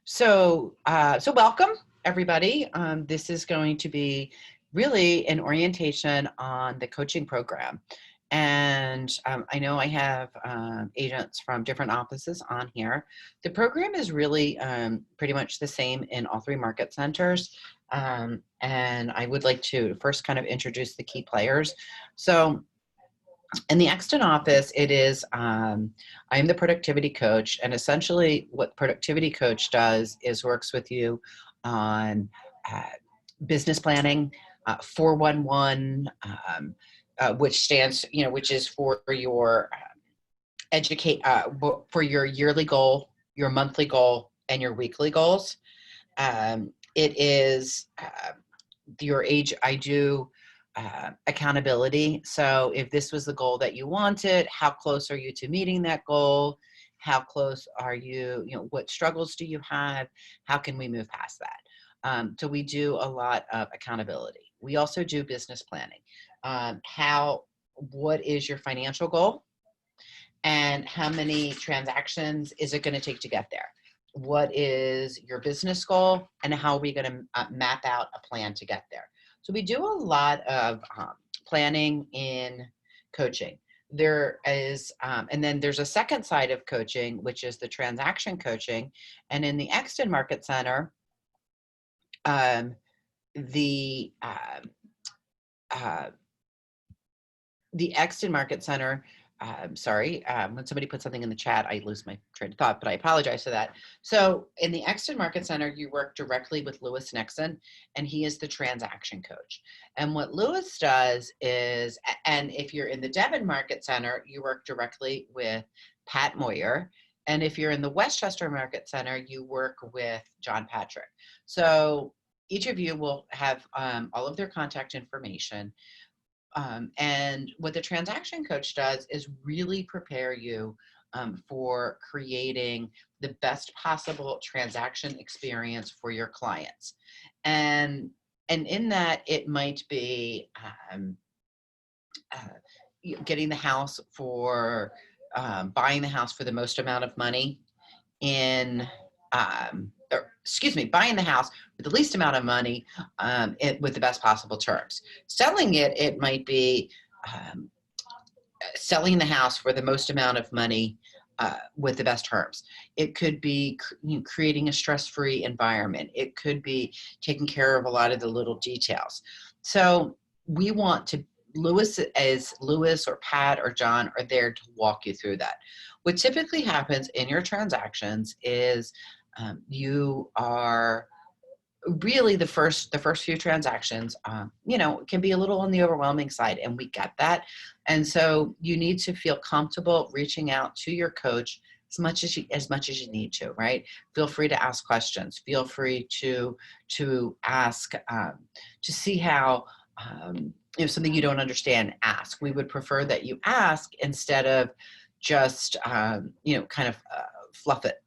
So welcome everybody. This is going to be really an orientation on the coaching program. And I know I have agents from different offices on here. The program is really pretty much the same in all three market centers. And I would like to first kind of introduce the key players. So in the Exton office, it is, I'm the productivity coach, and essentially what productivity coach does is works with you on uh, business planning, 411, which stands, which is for your for your yearly goal, your monthly goal, and your weekly goals. It is your age. I do accountability. So if this was the goal that you wanted, how close are you to meeting that goal? How close are you, what struggles do you have? How can we move past that? So we do a lot of accountability. We also do business planning. What is your financial goal? And how many transactions is it going to take to get there? What is your business goal? And how are we going to map out a plan to get there? So we do a lot of planning in coaching. There is, and then there's a second side of coaching, which is the transaction coaching. And in the Exton Market Center, the Exton Market Center, sorry, when somebody puts something in the chat, I lose my train of thought, but I apologize for that. So in the Exton Market Center, you work directly with Lewis Nixon, and he is the transaction coach. And what Lewis does is, and if you're in the Devon Market Center, you work directly with Pat Moyer. And if you're in the Westchester Market Center, you work with John Patrick. So each of you will have all of their contact information. And what the transaction coach does is really prepare you for creating the best possible transaction experience for your clients. And in that, it might be getting the house for buying the house for the most amount of money in buying the house with the least amount of money with the best possible terms. Selling it, it might be selling the house for the most amount of money with the best terms. It could be creating a stress-free environment. It could be taking care of a lot of the little details. So we want to, Lewis or Pat or John are there to walk you through that. What typically happens in your transactions is you are really the first few transactions, can be a little on the overwhelming side, and we get that. And so you need to feel comfortable reaching out to your coach as much as you need to, right? Feel free to ask questions. Feel free to ask to see how something you don't understand. Ask. We would prefer that you ask instead of just fluff it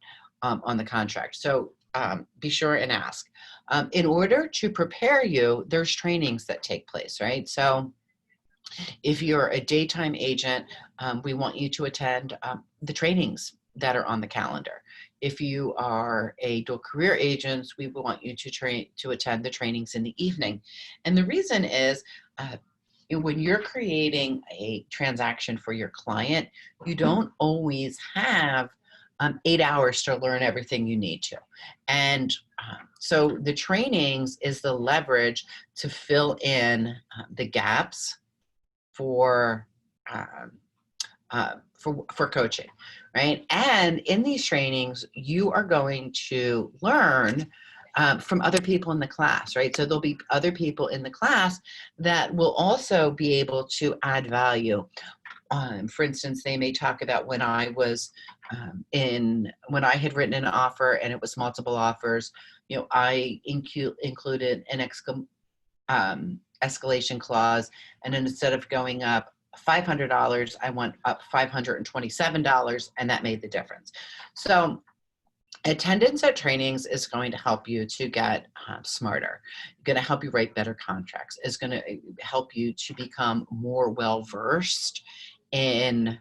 on the contract. So be sure and ask. In order to prepare you, there's trainings that take place, right? So if you're a daytime agent, we want you to attend the trainings that are on the calendar. If you are a dual career agent, we want you to attend the trainings in the evening. And the reason is, when you're creating a transaction for your client, you don't always have 8 hours to learn everything you need to. And so the trainings is the leverage to fill in the gaps for coaching, right? And in these trainings, you are going to learn from other people in the class, right? So there'll be other people in the class that will also be able to add value. For instance, they may talk about when I was when I had written an offer and it was multiple offers, I included an escalation clause, and then instead of going up $500, I went up $527, and that made the difference. So attendance at trainings is going to help you to get smarter, going to help you write better contracts, is going to help you to become more well-versed in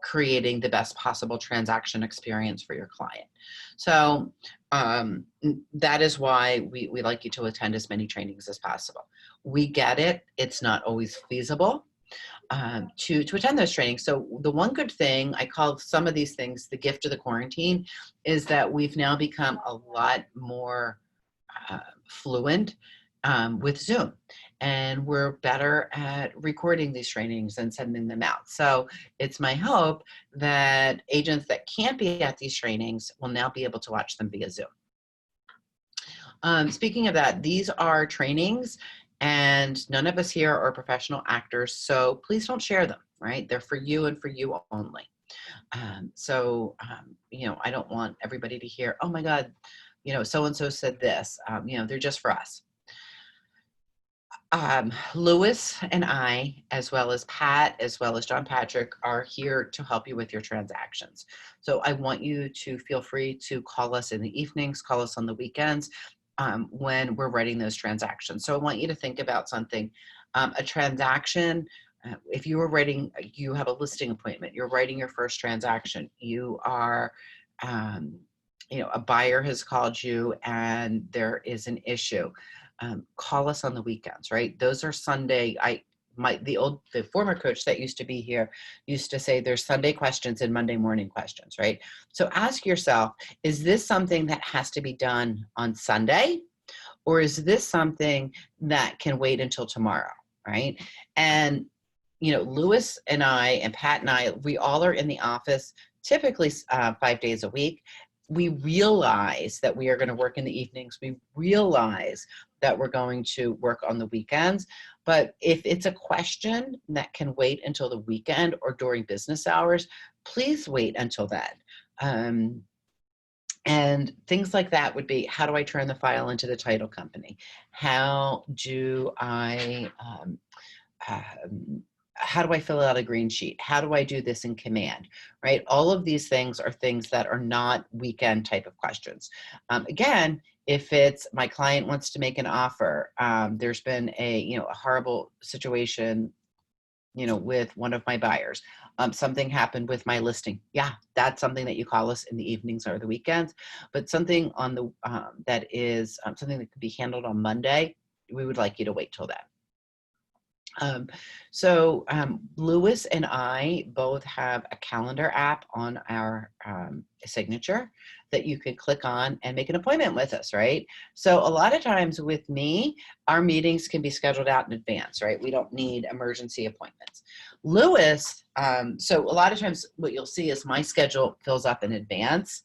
creating the best possible transaction experience for your client. So that is why we like you to attend as many trainings as possible. We get it. It's not always feasible to attend those trainings. So the one good thing, I call some of these things the gift of the quarantine, is that we've now become a lot more fluent with Zoom. And we're better at recording these trainings and sending them out. So it's my hope that agents that can't be at these trainings will now be able to watch them via Zoom. Speaking of that, these are trainings and none of us here are professional actors, so please don't share them, right? They're for you and for you only. You know, I don't want everybody to hear, oh my God, you know, so-and-so said this. You know, they're just for us. Lewis and I, as well as Pat, as well as John Patrick, are here to help you with your transactions. So I want you to feel free to call us in the evenings, call us on the weekends when we're writing those transactions. So I want you to think about something. A transaction, if you were writing, you have a listing appointment, you're writing your first transaction, you are, you know, a buyer has called you and there is an issue. Call us on the weekends, right? Those are Sunday. The former coach that used to be here used to say there's Sunday questions and Monday morning questions, right? So ask yourself, is this something that has to be done on Sunday? Or is this something that can wait until tomorrow, right? And, you know, Lewis and I and Pat and I, we all are in the office typically 5 days a week. We realize that we are going to work in the evenings. We realize that we're going to work on the weekends. But if it's a question that can wait until the weekend or during business hours, please wait until then. And things like that would be, how do I turn the file into the title company? How do I fill out a green sheet? How do I do this in Command, right? All of these things are things that are not weekend type of questions. Again, if it's my client wants to make an offer, there's been a horrible situation, with one of my buyers. Something happened with my listing. Yeah, that's something that you call us in the evenings or the weekends. But something on the that is something that could be handled on Monday, we would like you to wait till then. Lewis and I both have a calendar app on our signature that you can click on and make an appointment with us, right? So a lot of times with me, our meetings can be scheduled out in advance, right? We don't need emergency appointments. Lewis, so a lot of times what you'll see is my schedule fills up in advance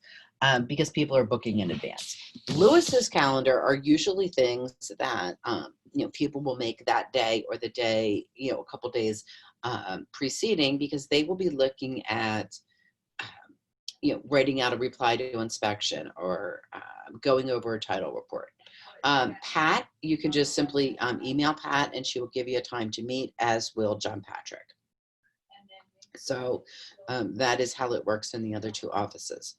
because people are booking in advance. Lewis's calendar are usually things that people will make that day or the day, a couple days preceding, because they will be looking at writing out a reply to inspection or going over a title report. Pat, you can just simply email Pat and she will give you a time to meet, as will John Patrick. So that is how it works in the other two offices.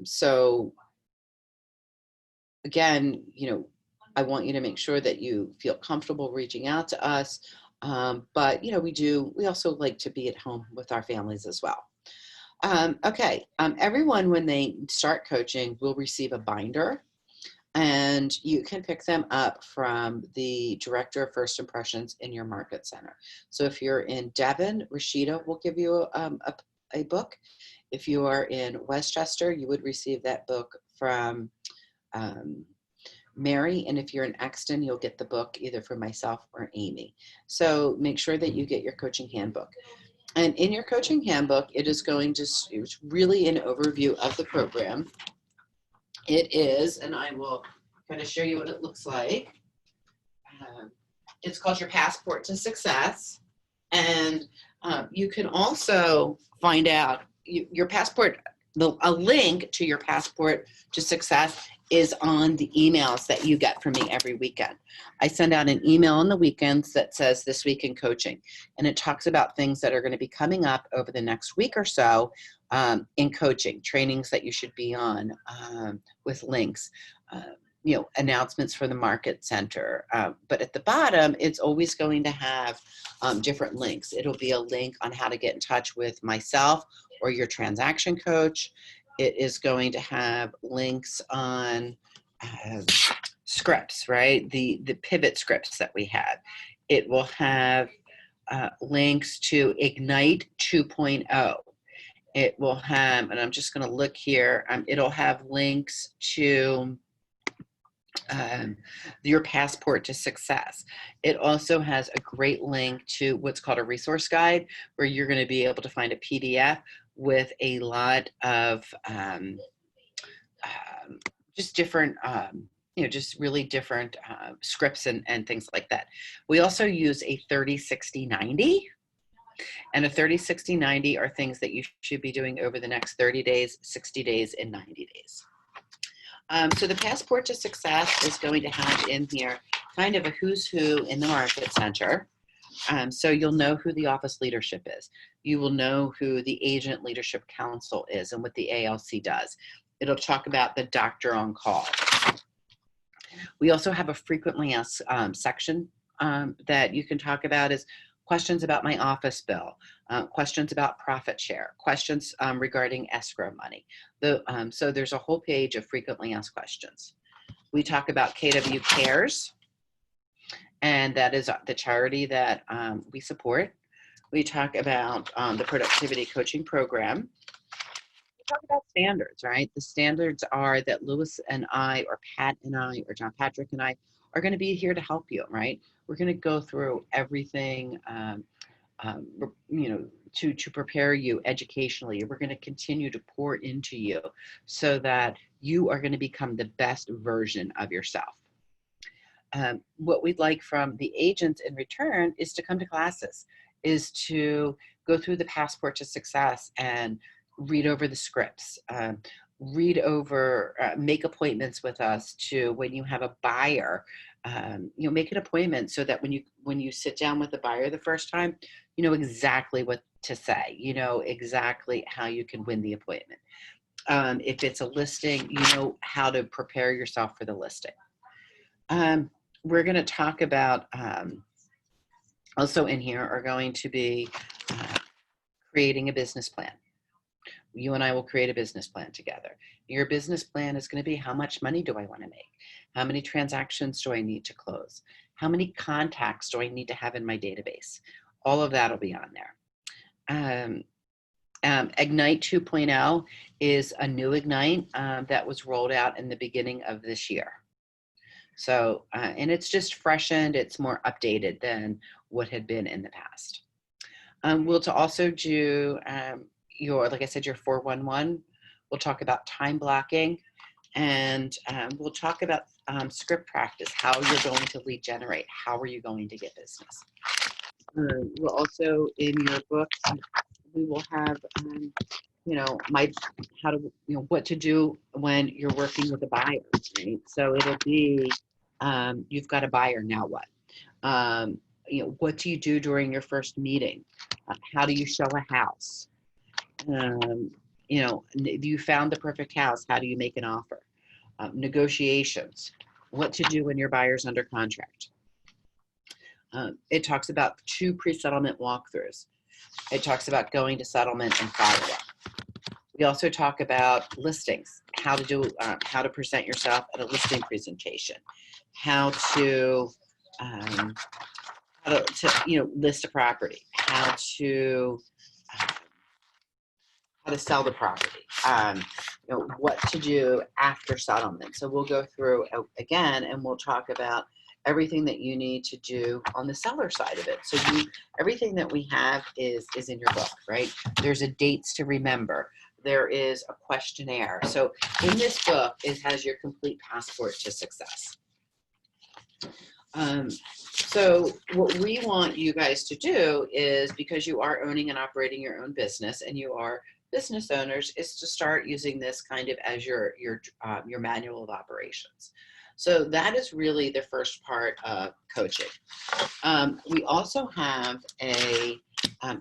So again, I want you to make sure that you feel comfortable reaching out to us. But we also like to be at home with our families as well. Everyone, when they start coaching, will receive a binder, and you can pick them up from the Director of First Impressions in your market center. So if you're in Devon, Rashida will give you a book. If you are in Westchester, you would receive that book from Mary, and if you're in Exton, you'll get the book either from myself or Amy. So make sure that you get your coaching handbook. And in your coaching handbook, it's really an overview of the program. It is, and I will kind of show you what it looks like. It's called Your Passport to Success. And you can also find out your passport, a link to your Passport to Success is on the emails that you get from me every weekend. I send out an email on the weekends that says This Week in Coaching, and it talks about things that are going to be coming up over the next week or so in coaching, trainings that you should be on with links. announcements for the market center. But at the bottom, it's always going to have different links. It'll be a link on how to get in touch with myself or your transaction coach. It is going to have links on scripts, right? The pivot scripts that we have. It will have links to Ignite 2.0. It will have, and I'm just going to look here, it'll have links to your passport to success. It also has a great link to what's called a resource guide, where you're going to be able to find a PDF with a lot of just different, just really different scripts and things like that. We also use a 30, 60, 90. And a 30, 60, 90 are things that you should be doing over the next 30 days, 60 days, and 90 days. So the Passport to Success is going to have in here kind of a who's who in the Market Center. So you'll know who the office leadership is. You will know who the Agent Leadership Council is and what the ALC does. It'll talk about the doctor on call. We also have a frequently asked section that you can talk about is questions about my office bill, questions about profit share, questions regarding escrow money. So there's a whole page of frequently asked questions. We talk about KW Cares, and that is the charity that we support. We talk about the productivity coaching program. We talk about standards, right? The standards are that Lewis and I, or Pat and I, or John Patrick and I are going to be here to help you, right? We're going to go through everything, to prepare you educationally. We're going to continue to pour into you so that you are going to become the best version of yourself. What we'd like from the agents in return is to come to classes, is to go through the Passport to Success and read over the scripts, read over, make appointments with us to when you have a buyer, make an appointment so that when you sit down with the buyer the first time, you know exactly what to say, you know exactly how you can win the appointment. If it's a listing, you know how to prepare yourself for the listing. We're going to talk about, also in here are going to be creating a business plan. You and I will create a business plan together. Your business plan is going to be, how much money do I want to make? How many transactions do I need to close? How many contacts do I need to have in my database? All of that will be on there. Ignite 2.0 is a new Ignite that was rolled out in the beginning of this year. So, and it's just freshened, it's more updated than what had been in the past. We'll also do like I said, your 411. We'll talk about time blocking, and we'll talk about script practice, how you're going to lead generate, how are you going to get business. We'll also, in your book, we will have, what to do when you're working with a buyer, right? So it'll be, you've got a buyer, now what? What do you do during your first meeting? How do you show a house? You found the perfect house, how do you make an offer? Negotiations, what to do when your buyer's under contract. It talks about 2 pre-settlement walkthroughs. It talks about going to settlement and follow-up. We also talk about listings, how to present yourself at a listing presentation, how to list a property, how to sell the property, what to do after settlement. So we'll go through again, and we'll talk about everything that you need to do on the seller side of it. So everything that we have is in your book, right? There's a dates to remember. There is a questionnaire. So in this book, it has your complete passport to success. So what we want you guys to do is, because you are owning and operating your own business and you are business owners, is to start using this kind of as your manual of operations. So that is really the first part of coaching. We also have a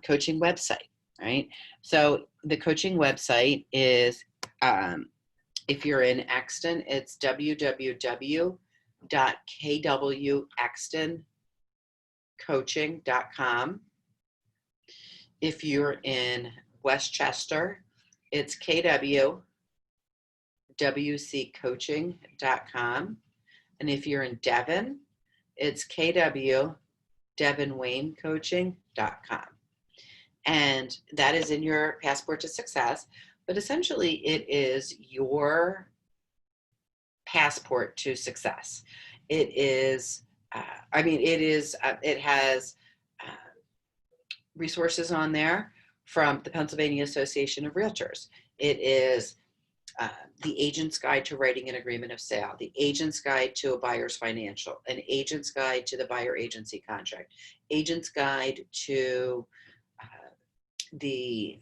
coaching website, right? So the coaching website is If you're in Exton, it's www.kwextoncoaching.com. If you're in Westchester, it's kwwccoaching.com. And if you're in Devon, it's kwdevonwaynecoaching.com. And that is in your passport to success. But essentially, it is your passport to success. It is, it has resources on there from the Pennsylvania Association of Realtors. It is the Agent's Guide to Writing an Agreement of Sale, the Agent's Guide to a Buyer's Financial, an Agent's Guide to the Buyer Agency Contract, Agent's Guide to the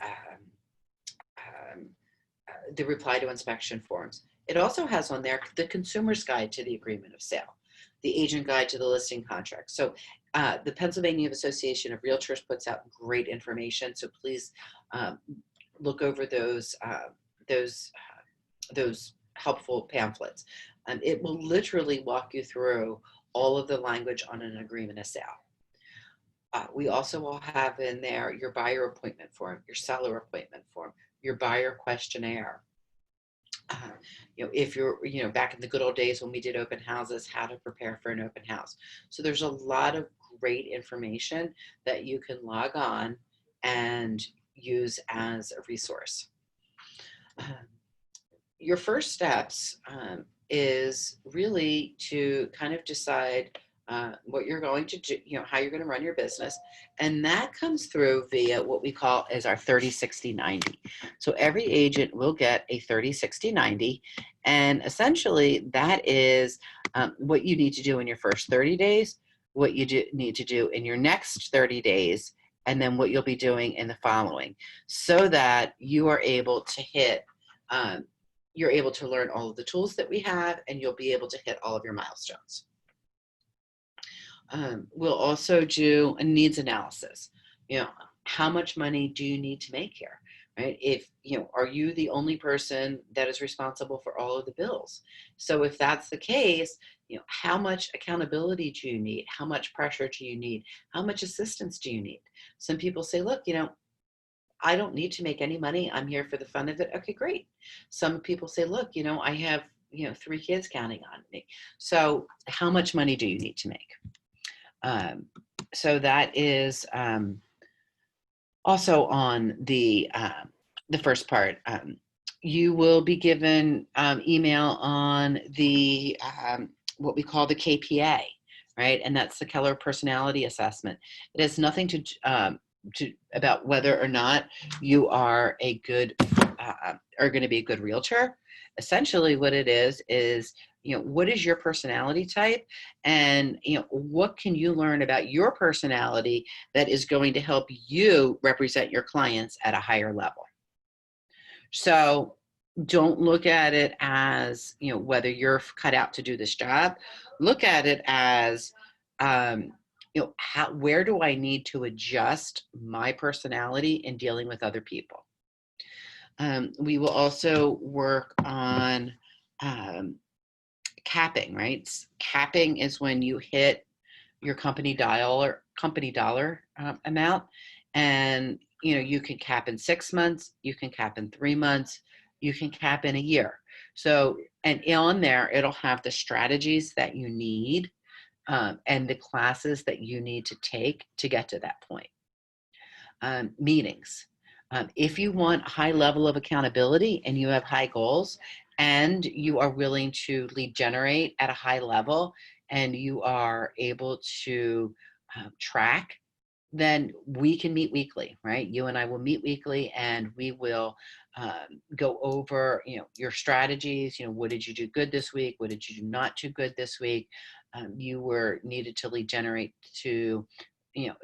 reply to inspection forms. It also has on there the Consumer's Guide to the Agreement of Sale, the Agent Guide to the Listing Contract. So the Pennsylvania Association of Realtors puts out great information. So please look over those helpful pamphlets. It will literally walk you through all of the language on an agreement of sale. We also will have in there your buyer appointment form, your seller appointment form, your buyer questionnaire. If you're, back in the good old days when we did open houses, how to prepare for an open house. So there's a lot of great information that you can log on and use as a resource. Your first steps is really to kind of decide what you're going to do, how you're going to run your business. And that comes through via what we call as our 30, 60, 90. So every agent will get a 30, 60, 90. And essentially that is what you need to do in your first 30 days, what you need to do in your next 30 days, and then what you'll be doing in the following, so that you are able to hit, you're able to learn all of the tools that we have, and you'll be able to hit all of your milestones. We'll also do a needs analysis. How much money do you need to make here, right? If, are you the only person that is responsible for all of the bills? So if that's the case, how much accountability do you need? How much pressure do you need? How much assistance do you need? Some people say, look, I don't need to make any money. I'm here for the fun of it. Okay, great. Some people say, look, I have, 3 kids counting on me. So how much money do you need to make? So that is also on the first part. You will be given email on the what we call the KPA, right? And that's the Keller Personality Assessment. It has nothing to about whether or not you are a good are going to be a good realtor. Essentially, what it is what is your personality type, and what can you learn about your personality that is going to help you represent your clients at a higher level. So don't look at it as whether you're cut out to do this job. Look at it as where do I need to adjust my personality in dealing with other people. We will also work on capping, right? Capping is when you hit your company dollar amount, and you can cap in 6 months, you can cap in 3 months, you can cap in a year. So, and on there, it'll have the strategies that you need and the classes that you need to take to get to that point. Meetings. If you want a high level of accountability and you have high goals and you are willing to lead generate at a high level and you are able to track, then we can meet weekly, right? You and I will meet weekly and we will go over, your strategies. What did you do good this week? What did you do not do good this week? You were needed to lead generate to,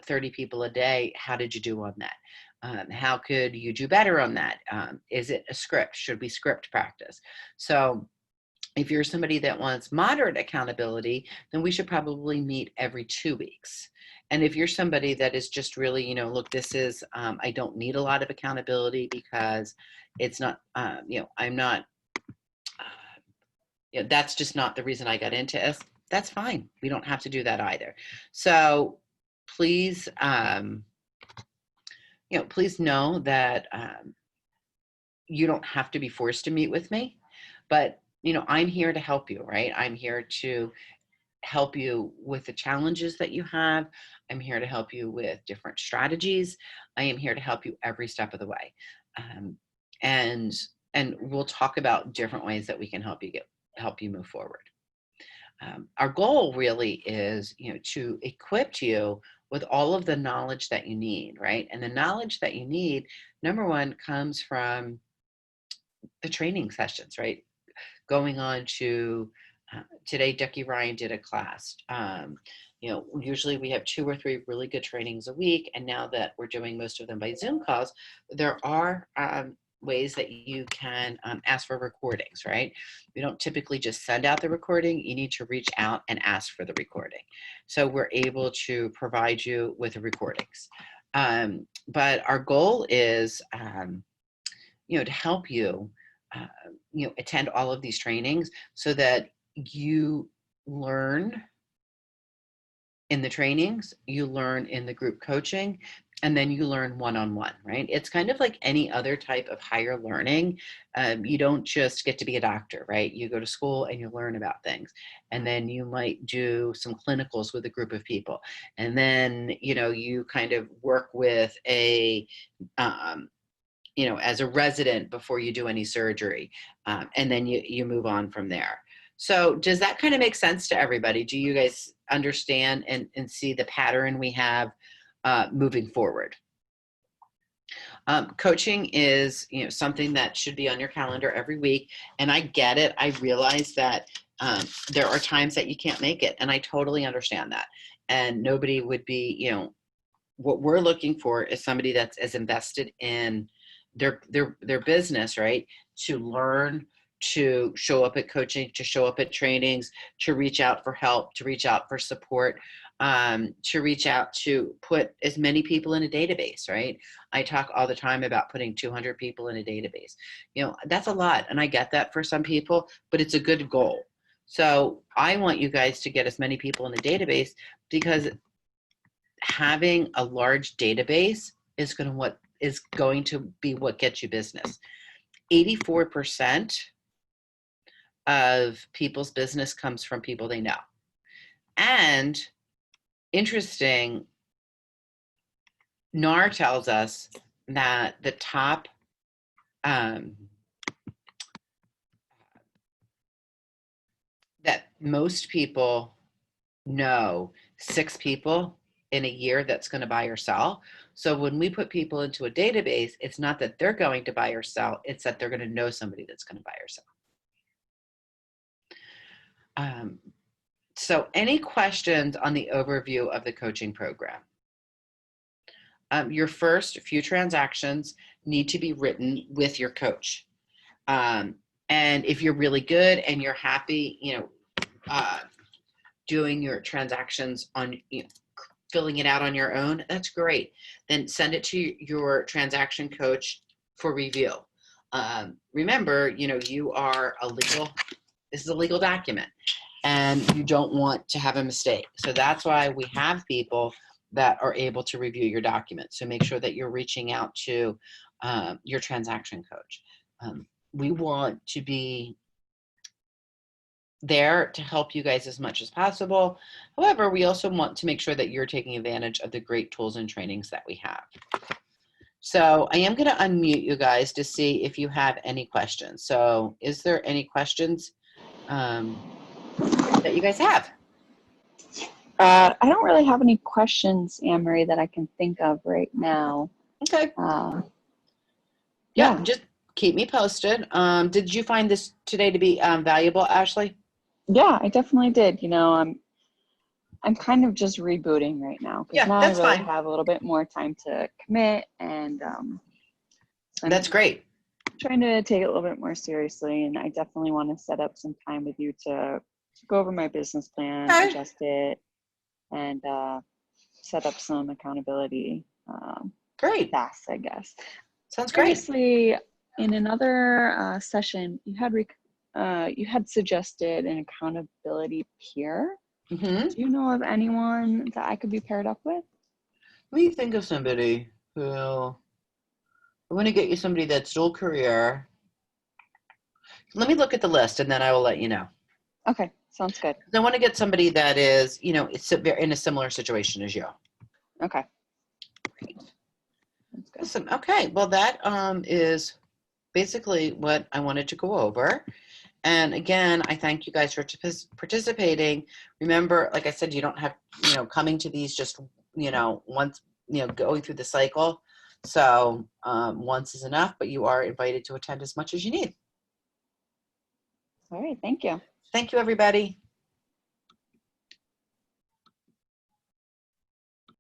30 people a day. How did you do on that? How could you do better on that? Is it a script? Should we script practice? So if you're somebody that wants moderate accountability, then we should probably meet every 2 weeks. And if you're somebody that is just really, look, this is, I don't need a lot of accountability because it's not, I'm not that's just not the reason I got into this. That's fine. We don't have to do that either. So please, please know that you don't have to be forced to meet with me, but I'm here to help you, right? I'm here to help you with the challenges that you have. I'm here to help you with different strategies. I am here to help you every step of the way. And we'll talk about different ways that we can help you move forward. Our goal really is, to equip you with all of the knowledge that you need, right? And the knowledge that you need, number one, comes from the training sessions, right? Going on to today, Ducky Ryan did a class. Usually we have 2 or 3 really good trainings a week. And now that we're doing most of them by Zoom calls, there are ways that you can ask for recordings, right? We don't typically just send out the recording. You need to reach out and ask for the recording. So we're able to provide you with the recordings. But our goal is, to help you, attend all of these trainings so that you learn in the trainings, you learn in the group coaching, and then you learn one-on-one, right? It's kind of like any other type of higher learning. You don't just get to be a doctor, right? You go to school and you learn about things. And then you might do some clinicals with a group of people. And then, you kind of work with as a resident before you do any surgery. And then you move on from there. So does that kind of make sense to everybody? Do you guys understand and see the pattern we have moving forward? Coaching is, something that should be on your calendar every week. And I get it. I realize that there are times that you can't make it. And I totally understand that. And nobody would be, what we're looking for is somebody that's as invested in their business, right? To learn, to show up at coaching, to show up at trainings, to reach out for help, to reach out for support, to reach out to put as many people in a database, right? I talk all the time about putting 200 people in a database. That's a lot. And I get that for some people, but it's a good goal. So I want you guys to get as many people in the database, because having a large database is going to be what gets you business. 84% of people's business comes from people they know. And interesting, NAR tells us that the top that most people know 6 people in a year that's going to buy or sell. So when we put people into a database, it's not that they're going to buy or sell, it's that they're going to know somebody that's going to buy or sell. So any questions on the overview of the coaching program? Your first few transactions need to be written with your coach. And if you're really good and you're happy, doing your transactions on, filling it out on your own, that's great. Then send it to your transaction coach for review. Remember, you are this is a legal document, and you don't want to have a mistake. So that's why we have people that are able to review your documents. So make sure that you're reaching out to your transaction coach. We want to be there to help you guys as much as possible. However, we also want to make sure that you're taking advantage of the great tools and trainings that we have. So I am going to unmute you guys to see if you have any questions. So is there any questions that you guys have? I don't really have any questions, Anne-Marie, that I can think of right now. Okay. Yeah, just keep me posted. Did you find this today to be valuable, Ashley? Yeah, I definitely did. I'm kind of just rebooting right now, because now I really have a little bit more time to commit, and so that's great. Trying to take it a little bit more seriously, and I definitely want to set up some time with you to go over my business plan, adjust it, and set up some accountability great tasks, I guess. Sounds great. Previously, in another session, you had you had suggested an accountability peer. Mm-hmm. Do you know of anyone that I could be paired up with? Let me think of somebody who, I want to get you somebody that's dual career. Let me look at the list and then I will let you know. Okay, sounds good. I want to get somebody that is, it's in a similar situation as you. Okay. Great. That's good. Awesome. Okay. Well, that is basically what I wanted to go over. And again, I thank you guys for participating. Remember, like I said, you don't have, coming to these just, once, going through the cycle. So once is enough, but you are invited to attend as much as you need. All right. Thank you. Thank you, everybody.